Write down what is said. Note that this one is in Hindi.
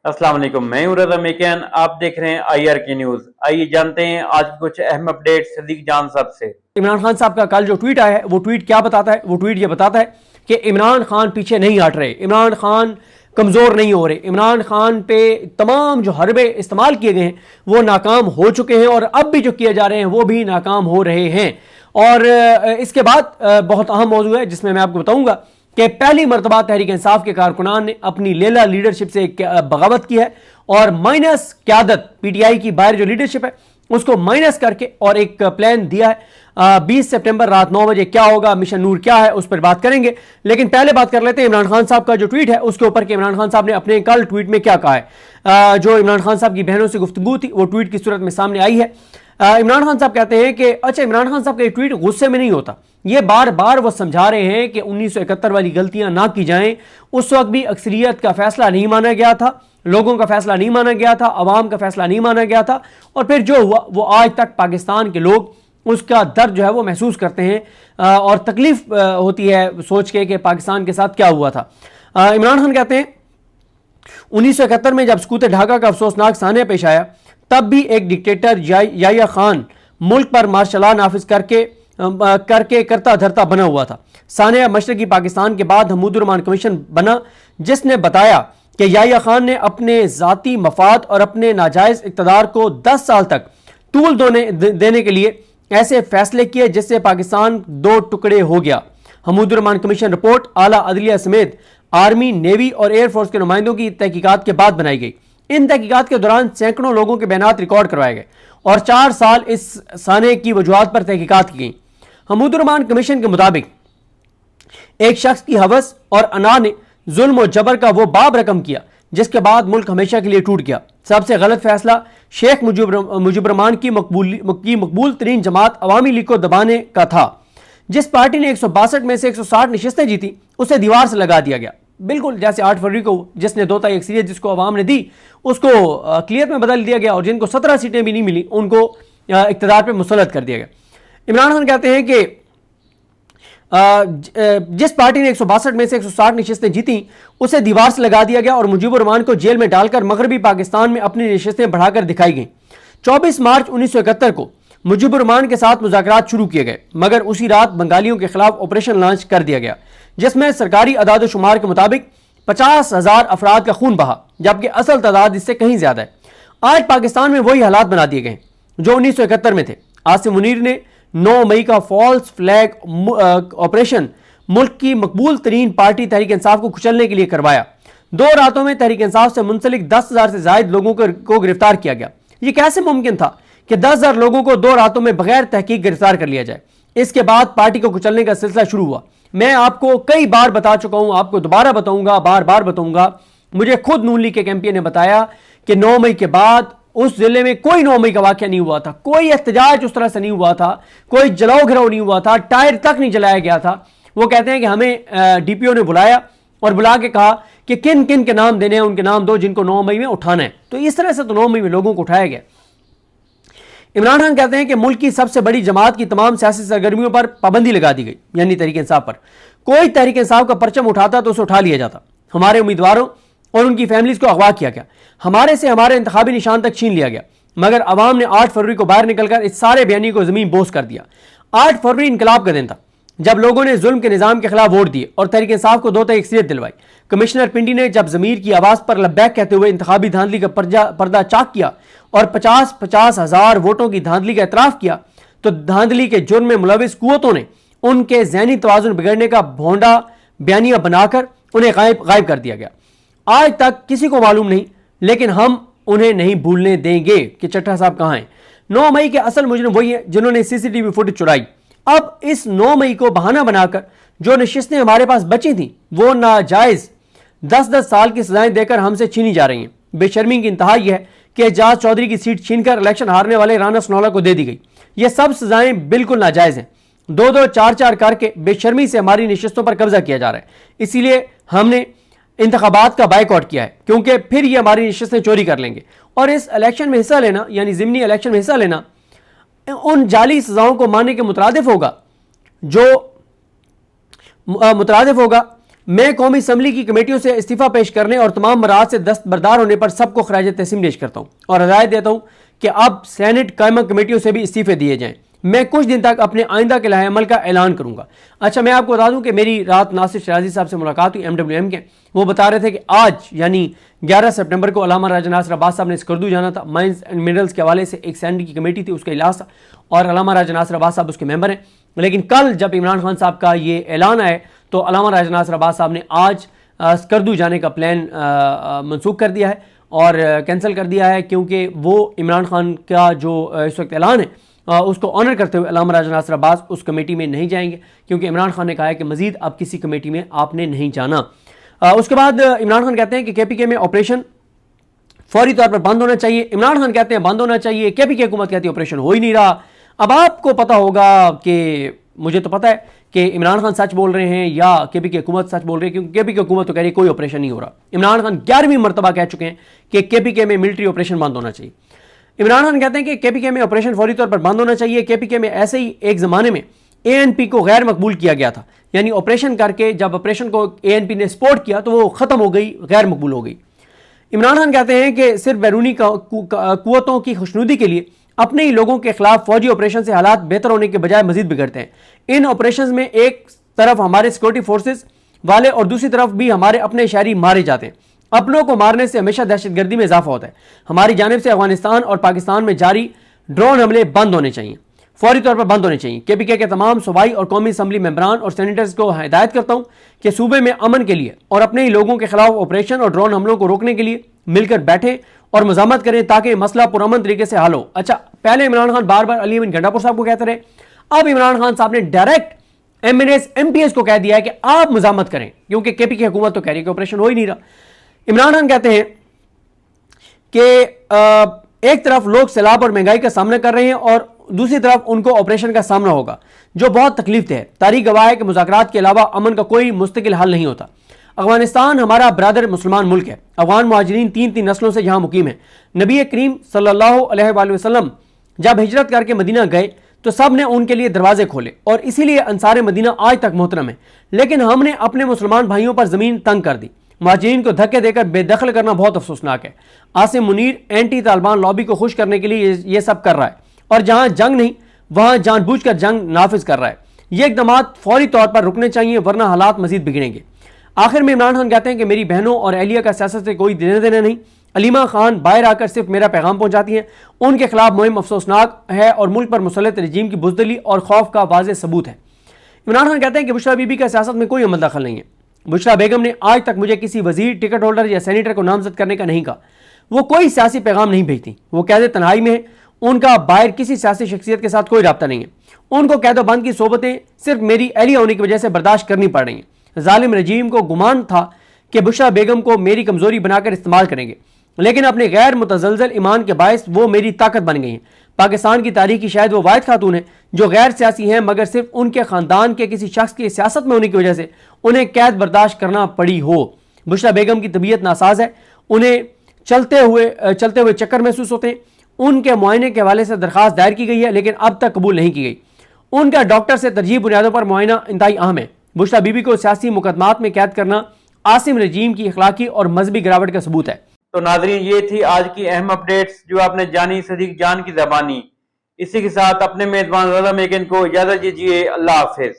अस्सलाम वालेकुम, मैं हूं रज़ा मेकियान। आप देख रहे हैं IR की न्यूज। आइए जानते हैं आज की कुछ अहम अपडेट सदीक जान साहब से। इमरान खान साहब का कल जो ट्वीट आया है वो ट्वीट क्या बताता है? वो ट्वीट ये बताता है कि इमरान खान पीछे नहीं हट रहे, इमरान खान कमज़ोर नहीं हो रहे, इमरान खान पे तमाम जो हरबे इस्तेमाल किए गए हैं वो नाकाम हो चुके हैं और अब भी जो किए जा रहे हैं वो भी नाकाम हो रहे हैं। और इसके बाद बहुत अहम मौजू है जिसमें मैं आपको बताऊंगा कि पहली मरतबा तहरीक इंसाफ के कारकुनान ने अपनी लेला लीडरशिप से बगावत की है और माइनस क्यादत PTI की बाहर जो लीडरशिप है उसको माइनस करके और एक प्लान दिया है। 20 सितंबर रात 9 बजे क्या होगा, मिशन नूर क्या है, उस पर बात करेंगे। लेकिन पहले बात कर लेते हैं इमरान खान साहब का जो ट्वीट है उसके ऊपर कि इमरान खान साहब ने अपने कल ट्वीट में क्या कहा है। जो इमरान खान साहब की बहनों से गुफ्तगू थी वो ट्वीट की सूरत में सामने आई है। इमरान खान साहब कहते हैं कि अच्छा, इमरान खान साहब का ट्वीट गुस्से में नहीं होता, ये बार बार वो समझा रहे हैं कि 1971 वाली गलतियां ना की जाएं। उस वक्त भी अक्सरियत का फैसला नहीं माना गया था, लोगों का फैसला नहीं माना गया था, अवाम का फैसला नहीं माना गया था और फिर जो हुआ वो आज तक पाकिस्तान के लोग उसका दर्द जो है वो महसूस करते हैं और तकलीफ होती है सोच के कि पाकिस्तान के साथ क्या हुआ था। इमरान खान कहते हैं 1971 में जब सकूत ढाका का अफसोसनाक सानिया पेश आया तब भी एक डिक्टेटर याहिया खान मुल्क पर मार्शल लॉ नाफिज करके करता धरता बना हुआ था। सानिया मशरकी पाकिस्तान के बाद हमीदुर-रहमान कमीशन बना जिसने बताया कि याहिया खान ने अपने जाती मफाद और अपने नाजायज इक़्तिदार को 10 साल तक तूल देने के लिए ऐसे फैसले किए जिससे पाकिस्तान दो टुकड़े हो गया। हमीदुर-रहमान कमीशन रिपोर्ट आला अदलिया समेत आर्मी, नेवी और एयरफोर्स के नुमाइंदों की तहकीकात के बाद बनाई गई। इन तहकीकात के दौरान सैकड़ों लोगों के बयानात रिकॉर्ड करवाए गए और 4 साल इस साने की वजूहात पर तहकीकात की गई। हमीदुर-रहमान कमीशन के मुताबिक एक शख्स की हवस और अना ने जुल्म और जबर का वो बाब रकम किया जिसके बाद मुल्क हमेशा के लिए टूट गया। सबसे गलत फैसला शेख मुजीबर-रहमान की मकबूल तरीन जमात अवामी लीग को दबाने का था। जिस पार्टी ने 162 में से 160 नशिस्तें जीती उसे दीवार से लगा दिया गया, बिल्कुल जैसे 8 फरवरी को जिसने 2 तारीख अक्सरियत जिसको अवाम ने दी उसको अक़लियत में बदल दिया गया और जिनको 17 सीटें भी नहीं मिली उनको इक़्तिदार पर मुसल्लत कर दिया गया। इमरान खान कहते हैं कि जिस पार्टी ने 162 में से 160 नशिस्तें जीती उसे दीवार से लगा दिया गया और मुजीबुर-रहमान को जेल में डालकर मगरबी पाकिस्तान में अपनी नशिस्तें बढ़ाकर दिखाई गई। 24 मार्च 1971 को मुजीबुर-रहमान के साथ मुज़ाकरात शुरू किए गए मगर उसी रात बंगालियों के खिलाफ ऑपरेशन लॉन्च कर दिया गया जिसमें सरकारी अदाद शुमार के मुताबिक 50,000 अफराद का खून बहा जबकि असल तादाद इससे कहीं ज्यादा है। आज पाकिस्तान में वही हालात बना दिए गए जो 1971 में थे। आसिम मुनीर ने 9 मई का फॉल्स फ्लैग ऑपरेशन मुल्क की मकबूल तरीन पार्टी तहरीक इंसाफ को कुचलने के लिए करवाया। 2 रातों में तहरीक इंसाफ से मुंसलिक 10,000 से ज्यादा लोगों को गिरफ्तार किया गया। यह कैसे मुमकिन था कि 10,000 लोगों को 2 रातों में बगैर तहकीक गिरफ्तार कर लिया जाए? इसके बाद पार्टी को कुचलने का सिलसिला शुरू हुआ। मैं आपको कई बार बता चुका हूं, आपको दोबारा बताऊंगा, बार बार बताऊंगा। मुझे खुद नून लीग के कैंपियन ने बताया कि 9 मई के बाद उस जिले में कोई 9 मई का वाकया नहीं हुआ था, कोई एहतजाज उस तरह से नहीं हुआ था, कोई जलाओ घिराव नहीं हुआ था, टायर तक नहीं जलाया गया था। वो कहते हैं कि हमें DPO ने बुलाया और बुला के कहा कि किन किन के नाम देने हैं, उनके नाम दो जिनको 9 मई में उठाना है। तो इस तरह से तो 9 मई में लोगों को उठाया गया। इमरान खान कहते हैं कि मुल्क की सबसे बड़ी जमात की तमाम सियासी सरगर्मियों पर पाबंदी लगा दी गई, यानी तहरीक इंसाफ पर। कोई तहरीक इंसाफ का परचम उठाता तो उसे उठा लिया जाता। हमारे उम्मीदवारों और उनकी फैमिलीज को अगवा किया गया, हमारे से हमारे इंतखाबी निशान तक छीन लिया गया मगर अवाम ने 8 फरवरी को बाहर निकलकर इस सारे बयानी को जमीन बोस कर दिया। 8 फरवरी इनकलाब का दिन था जब लोगों ने जुल्म के निजाम के खिलाफ वोट दिए और तहरीक इंसाफ को 2 तारीख अक्सरियत दिलवाई। कमिश्नर पिंडी ने जब जमीर की आवाज पर लब्बैक कहते हुए इंतखाबी धांधली का पर्दा चाक किया और 50-50 हज़ार वोटों की धांधली का एतराफ किया तो धांधली के जुर्म में मुलविस कुव्वतों ने उनके ज़हनी तवाज़ुन बिगड़ने का भोंडा बयानिया बनाकर उन्हें गायब कर दिया गया। आज तक किसी को मालूम नहीं, लेकिन हम उन्हें नहीं भूलने देंगे कि चट्टा साहब कहां हैं। 9 मई के असल मुजरिम वही है जिन्होंने CCTV फुटेज चुराई। अब इस 9 मई को बहाना बनाकर जो नशिस्तें हमारे पास बची थी वो नाजायज 10-10 साल की सजाएं देकर हमसे छीनी जा रही हैं। बेशर्मी की इंतहा यह है कि एजाज चौधरी की सीट छीनकर इलेक्शन हारने वाले राना सनौला को दे दी गई। ये सब सजाएं बिल्कुल नाजायज हैं। 2-2, 4-4 करके बेशर्मी से हमारी नशिस्तों पर कब्जा किया जा रहा है। इसीलिए हमने इंतखाबात का बाइकआउट किया है क्योंकि फिर ये हमारी नशिस्तें चोरी कर लेंगे और इस इलेक्शन में हिस्सा लेना यानी ज़िमनी इलेक्शन में हिस्सा लेना उन जाली सजाओं को मानने के मुतरादिफ होगा मैं कौमी असम्बली की कमेटियों से इस्तीफा पेश करने और तमाम मराहत से दस्तबरदार होने पर सबको खराज तहसीन पेश करता हूँ और हदायत देता हूँ कि अब सैनेट कायमा कमेटियों से भी इस्तीफे दिए जाएं। मैं कुछ दिन तक अपने आइंदा के लाहे अमल का ऐलान करूंगा। अच्छा, मैं आपको बता दूं कि मेरी रात नासिर शराजी साहब से मुलाकात हुई MWM के। वो बता रहे थे कि आज यानी 11 सितंबर को अल्लामा राजा नासिर अब्बास साहब ने स्कर्दू जाना था। माइंस एंड मिनरल्स के हवाले से एक सैनेट की कमेटी थी, उसका इजलास था और अल्लामा राजा नासिर अब्बास साहब उसके मेंबर हैं। लेकिन कल जब इमरान खान साहब का ये ऐलान आया तो अल्लामा राजा नासिर अब्बास साहब ने आज स्कर्दू जाने का प्लान मनसूख कर दिया है और कैंसिल कर दिया है, क्योंकि वो इमरान खान का जो इस वक्त ऐलान है उसको ऑनर करते हुए अल्लामा राजा नासिर अब्बास उस कमेटी में नहीं जाएंगे, क्योंकि इमरान खान ने कहा है कि मजीद अब किसी कमेटी में आपने नहीं जाना। उसके बाद इमरान खान कहते हैं कि KPK में ऑपरेशन फौरी तौर पर बंद होना चाहिए। इमरान खान कहते हैं बंद होना चाहिए, KPK हुकूमत कहती है ऑपरेशन हो ही नहीं रहा। अब आपको पता होगा कि मुझे तो पता है कि इमरान खान सच बोल रहे हैं या KPK हुकूमत सच बोल रही है, क्योंकि KPK हुकूमत तो कह रही है कोई ऑपरेशन नहीं हो रहा। इमरान खान 11वीं मरतबा कह चुके हैं कि KPK में मिलिट्री ऑपरेशन बंद होना चाहिए। इमरान खान कहते हैं कि KPK में ऑपरेशन फौरी तौर पर बंद होना चाहिए। KPK में ऐसे ही एक ज़माने में ANP को गैर मकबूल किया गया था, यानी ऑपरेशन करके जब ऑपरेशन को ANP ने सपोर्ट किया तो वो ख़त्म हो गई, गैर मकबूल हो गई। इमरान खान कहते हैं कि सिर्फ बैरूनी कुव्वतों की खुशनुदी के लिए अपने ही लोगों के खिलाफ फौजी ऑपरेशन से हालात बेहतर होने के बजाय मजीद बिगड़ते हैं। इन ऑपरेशन में एक तरफ हमारे सिक्योरिटी फोर्सेज वाले और दूसरी तरफ भी हमारे अपने शहरी मारे जाते हैं। अपनों को मारने से हमेशा दहशतगर्दी में इजाफा होता है। हमारी जानिब से अफगानिस्तान और पाकिस्तान में जारी ड्रोन हमले बंद होने चाहिए, फौरी तौर पर बंद होने चाहिए। KPK के तमाम सूबाई और कौमी असम्बली मेंबरान और सेनेटर्स को हिदायत करता हूँ कि सूबे में अमन के लिए और अपने ही लोगों के खिलाफ ऑपरेशन और ड्रोन हमलों को रोकने के लिए मिलकर बैठे और मज़ामत करें ताकि मसला पुरअमन तरीके से हल हो। अच्छा, पहले इमरान खान बार बार अली अमीन गंडापुर साहब को कहते रहे, अब इमरान खान साहब ने डायरेक्ट MNAs MPs को कह दिया है कि आप मज़ामत करें, क्योंकि KPK हुकूमत तो कह रही है कि ऑपरेशन हो ही नहीं रहा। इमरान खान कहते हैं कि एक तरफ लोग सैलाब और महंगाई का सामना कर रहे हैं और दूसरी तरफ उनको ऑपरेशन का सामना होगा, जो बहुत तकलीफ है। तारीख गवाह है कि मुज़ाकरात के अलावा अमन का कोई मुस्तकिल हल नहीं होता। अफगानिस्तान हमारा ब्रदर मुसलमान मुल्क है। अफगान मुहाजिरीन 3 नस्लों से यहाँ मुकीम है। नबी करीम सल्लल्लाहु अलैहि वसल्लम जब हिजरत करके मदीना गए तो सब ने उनके लिए दरवाजे खोले और इसीलिए अंसार मदीना आज तक मोहतरम है। लेकिन हमने अपने मुसलमान भाइयों पर ज़मीन तंग कर दी। मुहाजिरीन को धक्के देकर बेदखल करना बहुत अफसोसनाक है। आसिम मुनीर एंटी तालिबान लॉबी को खुश करने के लिए ये सब कर रहा है और जहाँ जंग नहीं वहाँ जानबूझकर जंग नाफिज कर रहा है। ये इक़दाम फौरी तौर पर रुकने चाहिए, वरना हालात मजीद बिगड़ेंगे। आखिर में इमरान खान कहते हैं कि मेरी बहनों और अहलिया का सियासत से कोई देने देना नहीं। अलीमा खान बाहर आकर सिर्फ मेरा पैगाम पहुंचाती हैं। उनके खिलाफ मुहिम अफसोसनाक है और मुल्क पर मुसल्लत रजीम की बुज़दिली और खौफ का वाज़ेह सबूत है। इमरान खान कहते हैं कि बुशरा बीबी का सियासत में कोई अमल दखल नहीं है। बुशरा बेगम ने आज तक मुझे किसी वजीर, टिकट होल्डर या सेनेटर को नामजद करने का नहीं कहा। वो कोई सियासी पैगाम नहीं भेजती। वो कैद तन्हाई में है। उनका बाहर किसी सियासी शख्सियत के साथ कोई रब्ता नहीं है। उनको कैदोबंद की सोबतें सिर्फ मेरी अहलिया होने की वजह से बर्दाश्त करनी पड़ रही हैं। जालिम रजीम को गुमान था कि बुशरा बेगम को मेरी कमजोरी बनाकर इस्तेमाल करेंगे, लेकिन अपने गैर मुतज़लज़ल ईमान के बायस वो मेरी ताकत बन गई हैं। पाकिस्तान की तारीख की शायद वो वाहिद खातून है जो गैर सियासी हैं, मगर सिर्फ उनके ख़ानदान के किसी शख्स की सियासत में होने की वजह से उन्हें कैद बर्दाश्त करना पड़ी हो। बुशरा बेगम की तबीयत नासाज है। उन्हें चलते हुए चक्कर महसूस होते हैं। उनके मुआयने के हवाले से दरख्वास्त दायर की गई है, लेकिन अब तक कबूल नहीं की गई। उनका डॉक्टर से तरजीह बुनियादों पर मुआयना इंतहाई अहम है। बुशरा बीबी को सियासी मुकदमात में कैद करना आसिम रजीम की अखलाकी और मजहबी गिरावट का सबूत है। तो नाजरीन, ये थी आज की अहम अपडेट्स जो आपने जानी सदीक जान की ज़बानी। इसी के साथ अपने मेजबान रज़ा मेकिन को इजाज़त दीजिए। अल्लाह हाफिज।